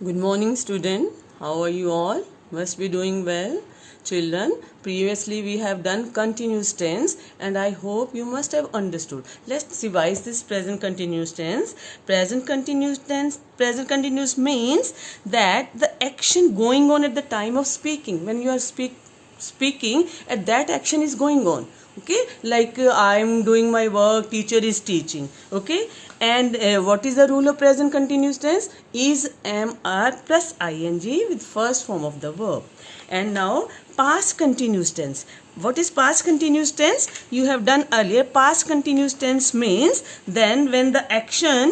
Good morning, student. How are you all? Must be doing well. Children, previously we have done continuous tense and I hope you must have understood. Let's revise this present continuous tense. Present continuous means that the action going on at the time of speaking. When you are speaking, at that action is going on. Okay, like I am doing my work, teacher is teaching. Okay, and what is the rule of present continuous tense? Is, am, are plus ing with first form of the verb. And now past continuous tense. What is past continuous tense? You have done earlier. Past continuous tense means then when the action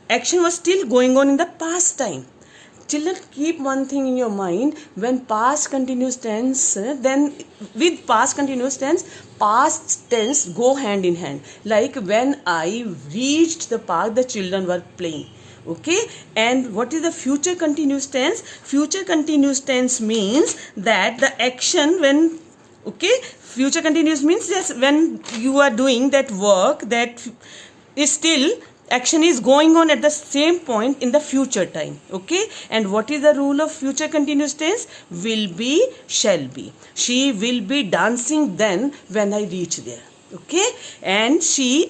was still going on in the past time. Children, keep one thing in your mind. When past continuous tense, then with past continuous tense, past tense go hand in hand. Like when I reached the park, the children were playing. Okay, and what is the future continuous tense? Future continuous tense means that the action when, okay, future continuous means yes, when you are doing that work that is still action is going on at the same point in the future time. Okay, and what is the rule of future continuous tense? Will be, shall be. She will be dancing then when I reach there. Okay, and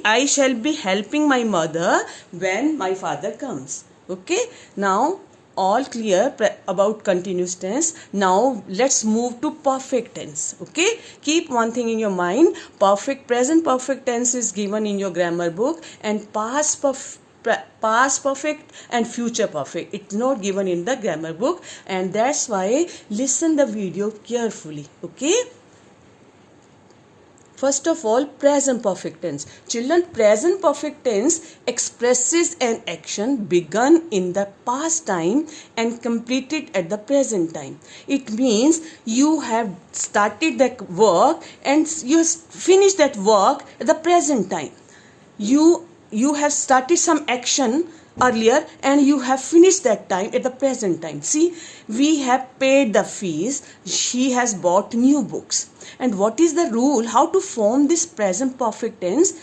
I shall be helping my mother when my father comes. Okay, now all clear about continuous tense. Now let's move to perfect tense. Okay, keep one thing in your mind. Present perfect tense is given in your grammar book, and past perfect and future perfect, it's not given in the grammar book, and that's why listen the video carefully. Okay, first of all, present perfect tense. Children, present perfect tense expresses an action begun in the past time and completed at the present time. It means you have started that work and you finished that work at the present time. You have started some action earlier and you have finished that time at the present time. See, we have paid the fees. She has bought new books. And what is the rule? How to form this present perfect tense?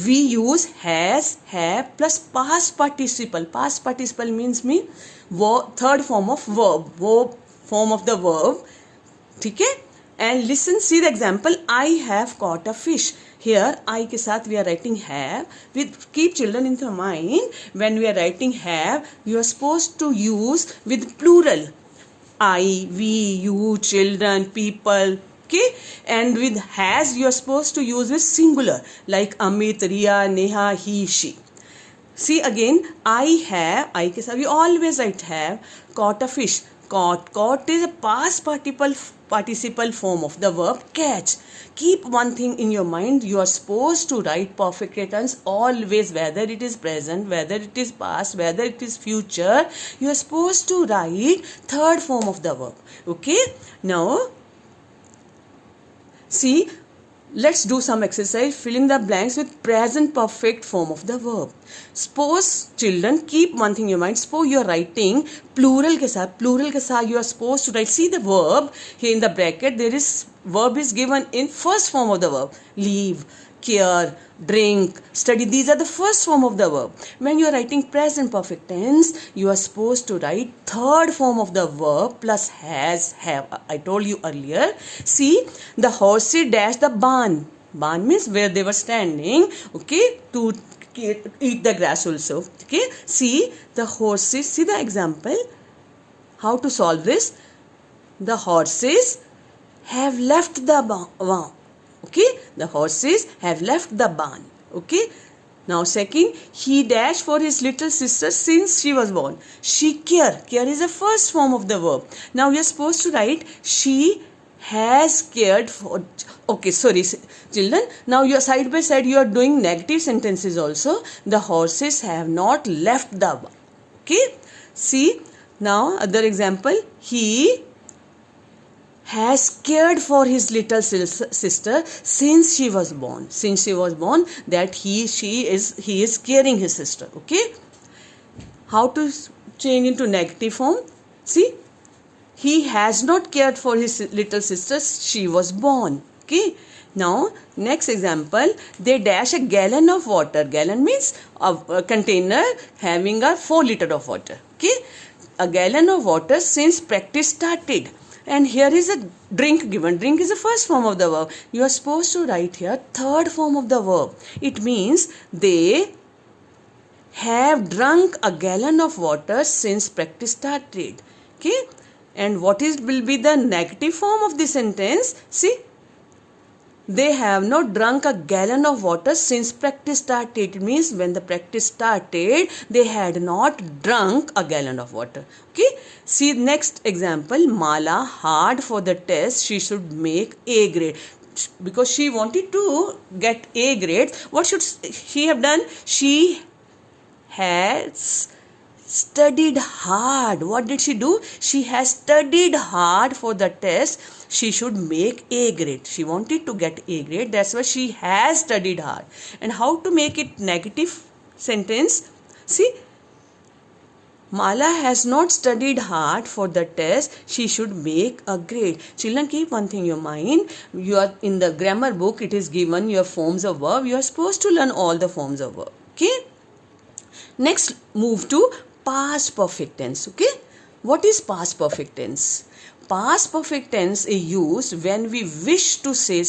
We use has, have plus past participle. Past participle means third form of verb form of the verb. Okay? And listen, see the example. I have caught a fish. Here, I के साथ we are writing have. Keep children in the mind. When we are writing have, you are supposed to use with plural. I, we, you, children, people. Okay, and with has you are supposed to use with singular like Amit, Riya, Neha, he, she. See again, I के साथ we always write have caught a fish. Caught is a past participle form of the verb catch. Keep one thing in your mind. You are supposed to write perfect tense always, whether it is present, whether it is past, whether it is future. You are supposed to write third form of the verb. Okay, now see, let's do some exercise. Fill in the blanks with present perfect form of the verb. Suppose, children, keep one thing in your mind. Suppose you are writing plural ke साथ you are supposed to write. See the verb here in the bracket. There is verb is given in first form of the verb. Leave, care, drink, study. These are the first form of the verb. When you are writing present perfect tense, you are supposed to write third form of the verb plus has, have. I told you earlier. See, the horses dashed the barn. Barn means where they were standing. Okay, to eat the grass also. Okay, see the horses. See the example. How to solve this? The horses have left the barn. Okay, the horses have left the barn. Okay, now second, he dashed for his little sister since she was born. She care is the first form of the verb. Now we are supposed to write she has cared for. Okay, sorry children, now you are side by side you are doing negative sentences also. The horses have not left the barn. Okay, see now other example, he has cared for his little sister since she was born. Since she was born, that he is caring his sister. Okay, how to change into negative form? See, he has not cared for his little sister. She was born. Okay, now next example, they dash a gallon of water. Gallon means a container having a 4 liter of water. Okay, a gallon of water since practice started. And here is a drink given. Drink is the first form of the verb. You are supposed to write here third form of the verb. It means they have drunk a gallon of water since practice started. Okay? And what will be the negative form of the sentence? See, they have not drunk a gallon of water since practice started. It means when the practice started, they had not drunk a gallon of water. Okay? See next example. Mala hard for the test. She should make A grade. Because she wanted to get A grade, what should she have done? She has studied hard. What did she do? She has studied hard for the test. She should make A grade. She wanted to get A grade. That's why she has studied hard. And how to make it negative sentence? See, Mala has not studied hard for the test. She should make a grade. Children, keep one thing in your mind. You are in the grammar book. It is given your forms of verb. You are supposed to learn all the forms of verb. Okay. Next, move to past perfect tense. Okay. What is past perfect tense? Past perfect tense is used when we wish to say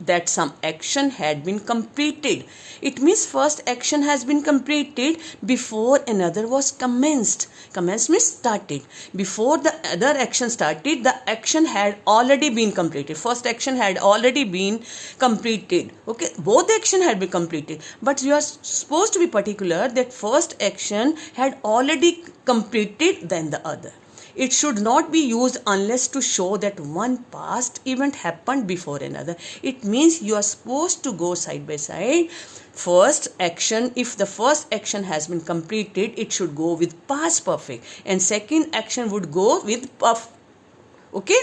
that some action had been completed. It means first action has been completed before another was commenced. Commenced means started. Before the other action started, the action had already been completed. First action had already been completed. Okay, both action had been completed. But you are supposed to be particular that first action had already completed than the other. It should not be used unless to show that one past event happened before another. It means you are supposed to go side by side. First action, if the first action has been completed, it should go with past perfect. And second action would go with okay?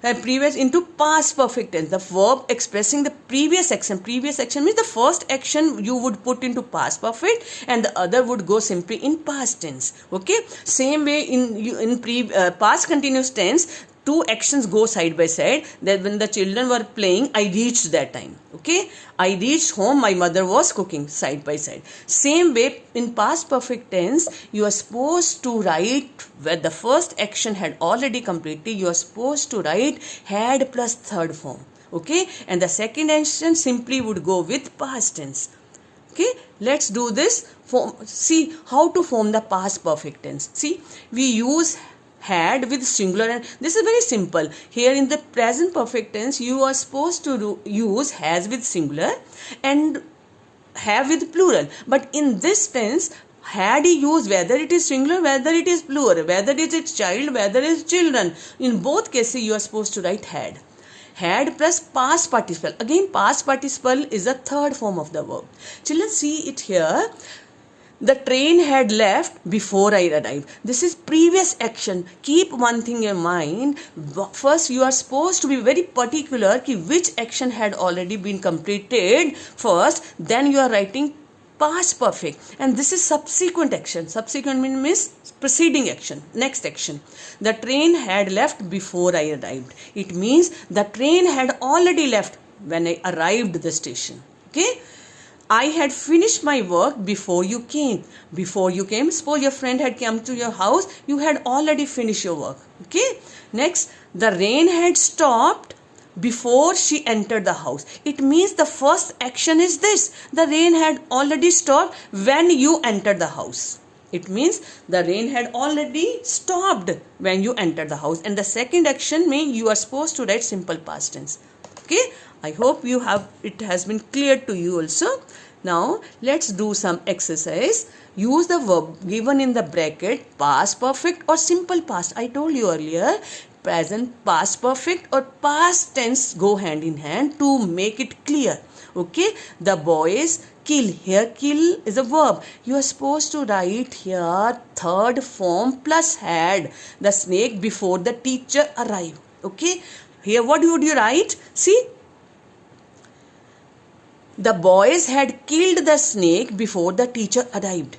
And previous into past perfect tense. The verb expressing the previous action. Previous action means the first action you would put into past perfect and the other would go simply in past tense. Okay. Same way in past continuous tense, two actions go side by side. That when the children were playing, I reached that time. Okay. I reached home, my mother was cooking, side by side. Same way in past perfect tense, you are supposed to write where the first action had already completed. You are supposed to write had plus third form. Okay. And the second action simply would go with past tense. Okay. Let's do this. See how to form the past perfect tense. See, we use had with singular, and this is very simple. Here in the present perfect tense, you are supposed to use has with singular and have with plural. But in this tense, had is used whether it is singular, whether it is plural, whether it is child, whether it is children. In both cases, you are supposed to write had. Had plus past participle. Again, past participle is the third form of the verb. Children, see it here. The train had left before I arrived. This is previous action. Keep one thing in mind. First, you are supposed to be very particular ki which action had already been completed first. Then you are writing past perfect. And this is subsequent action. Subsequent means preceding action. Next action. The train had left before I arrived. It means the train had already left when I arrived at the station. Okay. I had finished my work before you came. Before you came, suppose your friend had come to your house, you had already finished your work. Okay. Next, the rain had stopped before she entered the house. It means the first action is this. The rain had already stopped when you entered the house. It means the rain had already stopped when you entered the house. And the second action means you are supposed to write simple past tense. Okay. I hope it has been clear to you also. Now let's do some exercise. Use the verb given in the bracket past perfect or simple past. I told you earlier, present past perfect or past tense go hand in hand to make it clear. Okay, the boys kill. Here kill is a verb. You are supposed to write here third form plus had the snake before the teacher arrived. Okay, here what would you write? See, the boys had killed the snake before the teacher arrived.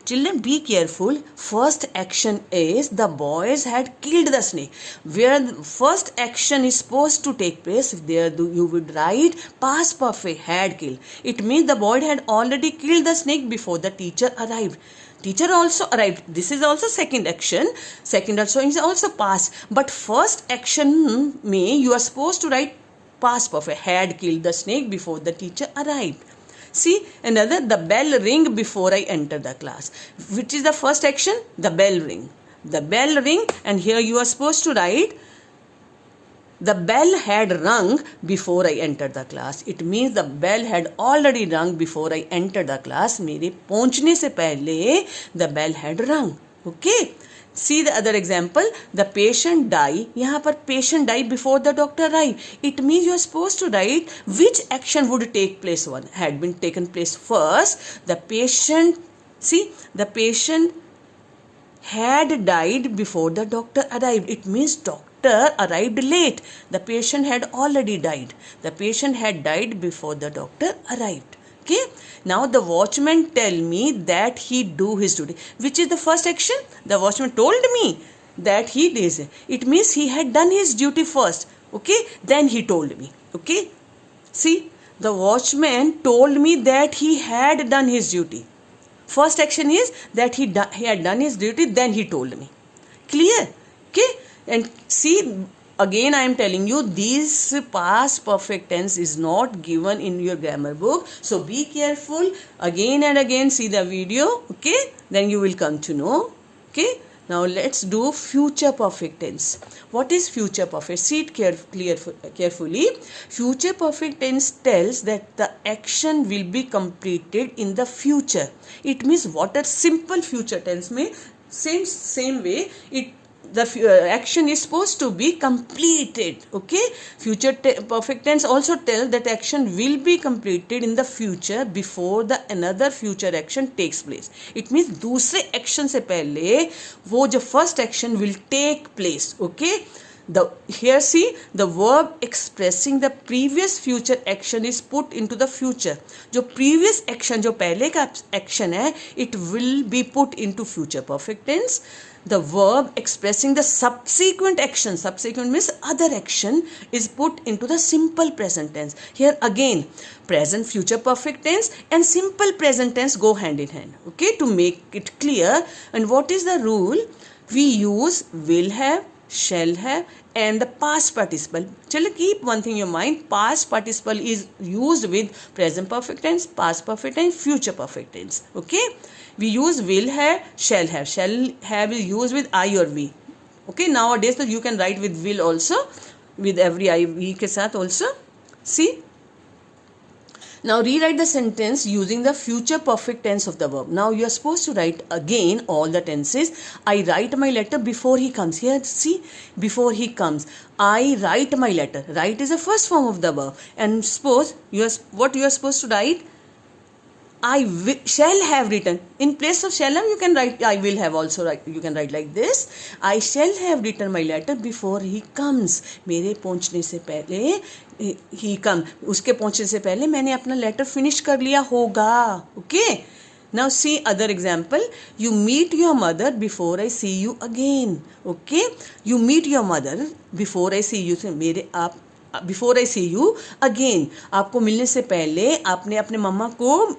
Children, be careful. First action is the boys had killed the snake. Where the first action is supposed to take place, there you would write past perfect, had killed. It means the boy had already killed the snake before the teacher arrived. Teacher also arrived. This is also second action. Second also is also past. But first action means you are supposed to write past perfect, had killed the snake before the teacher arrived. See, another, the bell ring before I enter the class. Which is the first action? The bell ring. The bell ring, and here you are supposed to write, the bell had rung before I entered the class. It means the bell had already rung before I entered the class. मेरे पहुंचने से पहले the bell had rung. Okay. See the other example. The patient die. यहाँ पर patient die before the doctor arrived. It means you are supposed to write which action would take place. One had been taken place first. The patient, see, the patient had died before the doctor arrived. It means doctor arrived late. The patient had already died. The patient had died before the doctor arrived. Okay. Now the watchman tell me that he do his duty. Which is the first action? The watchman told me that he did. It means he had done his duty first. Okay. Then he told me. Okay. See, the watchman told me that he had done his duty. First action is that he had done his duty, then he told me. Clear? Okay. And see, again I am telling you, this past perfect tense is not given in your grammar book. So be careful. Again and again see the video. Okay. Then you will come to know. Okay. Now let's do future perfect tense. What is future perfect? See it carefully. Future perfect tense tells that the action will be completed in the future. It means what a simple future tense may same way the action is supposed to be completed. Okay. Future perfect tense also tell that action will be completed in the future before the another future action takes place. It means दूसरे action से पहले वो जो first action will take place. Okay. Here see, the verb expressing the previous future action is put into the future. जो previous action, जो पहले का action है, it will be put into future perfect tense. The verb expressing the subsequent action, subsequent means other action, is put into the simple present tense. Here again, present future perfect tense and simple present tense go hand in hand. Okay, to make it clear. And what is the rule? We use will have, shall have, and the past participle. Chalo, keep one thing in your mind. Past participle is used with present perfect tense, past perfect tense, future perfect tense. Okay. We use will have, shall have. Shall have is used with I or we. Okay. Nowadays, so you can write with will also, with every I, we के साथ also. See. Now rewrite the sentence using the future perfect tense of the verb. Now you are supposed to write again all the tenses. I write my letter before he comes. Here see, before he comes. I write my letter. Write is the first form of the verb. And suppose what you are supposed to write? Shall have written. In place of shall have, you can write I will have also. You can write like this. I shall have written my letter before he comes. मेरे पहुंचने से पहले he come. उसके पहुंचने से पहले मैंने अपना letter finish कर लिया होगा. Okay. Now see other example. You meet your mother before I see you again. Okay. You meet your mother before I see you. Before I see you again. आपको मिलने से पहले आपने अपने मम्मा को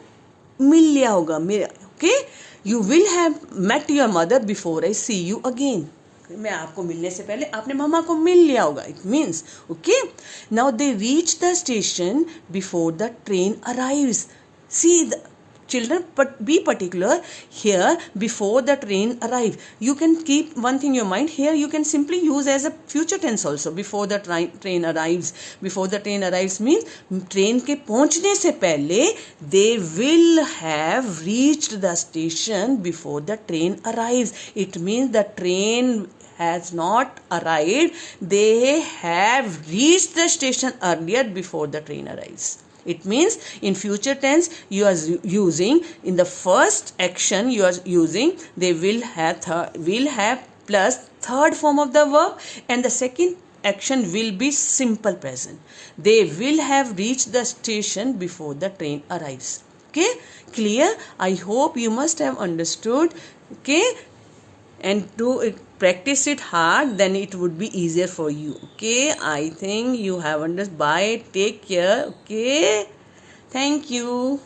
मिल लिया होगा. Okay. You will have met your mother before I see you again. मैं आपको मिलने से पहले आपने मम्मा को मिल लिया होगा. It means, okay. Now they reach the station before the train arrives. See the children, but be particular here, before the train arrives. You can keep one thing in your mind. Here you can simply use as a future tense also. Before the train arrives. Before the train arrives means train के पहुंचने से पहले they will have reached the station before the train arrives. It means the train has not arrived. They have reached the station earlier before the train arrives. It means in future tense you are using, in the first action you are using they will have plus third form of the verb, and the second action will be simple present. They will have reached the station before the train arrives. Okay, clear? I hope you must have understood. Okay, and to practice it hard, then it would be easier for you. Okay, I think you have understood. Bye, take care. Okay, thank you.